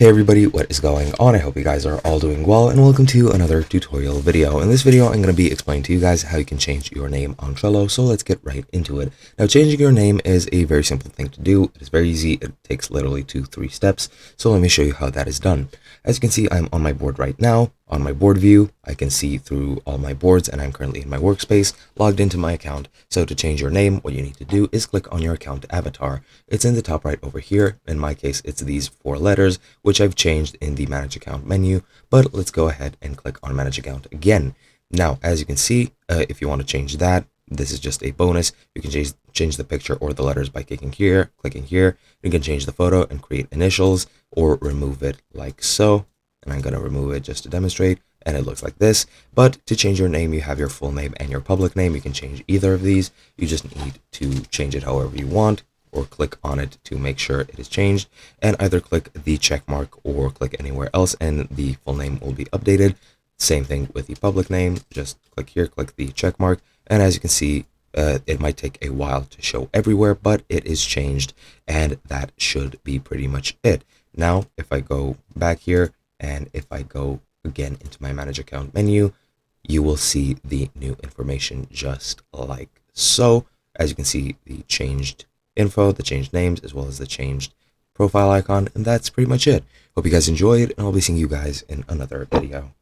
Hey everybody, what is going on? I hope you guys are all doing well, and welcome to another tutorial video. In this video, I'm going to be explaining to you guys how you can change your name on Trello, so let's get right into it. Now, changing your name is a very simple thing to do. It is very easy. It takes literally 2-3 steps, so let me show you how that is done. As you can see, I'm on my board right now. On my board view, I can see through all my boards, and I'm currently in my workspace, logged into my account. So to change your name, what you need to do is click on your account avatar. It's in the top right over here. In my case, it's these 4 letters, which I've changed in the Manage Account menu, but let's go ahead and click on Manage Account again. Now, as you can see, if you want to change that, this is just a bonus. You can change the picture or the letters by clicking here. You can change the photo and create initials or remove it like so. And I'm going to remove it just to demonstrate, and it looks like this. But to change your name, you have your full name and your public name. You can change either of these. You just need to change it however you want, or click on it to make sure it is changed, and either click the check mark or click anywhere else and the full name will be updated. Same thing with the public name. Just click here, click the check mark, and as you can see, it might take a while to show everywhere, but it is changed, and that should be pretty much it. Now, if I go back here, and if I go again into my Manage Account menu, you will see the new information just like so. As you can see, the changed info, the changed names, as well as the changed profile icon, and that's pretty much it. Hope you guys enjoyed, and I'll be seeing you guys in another video.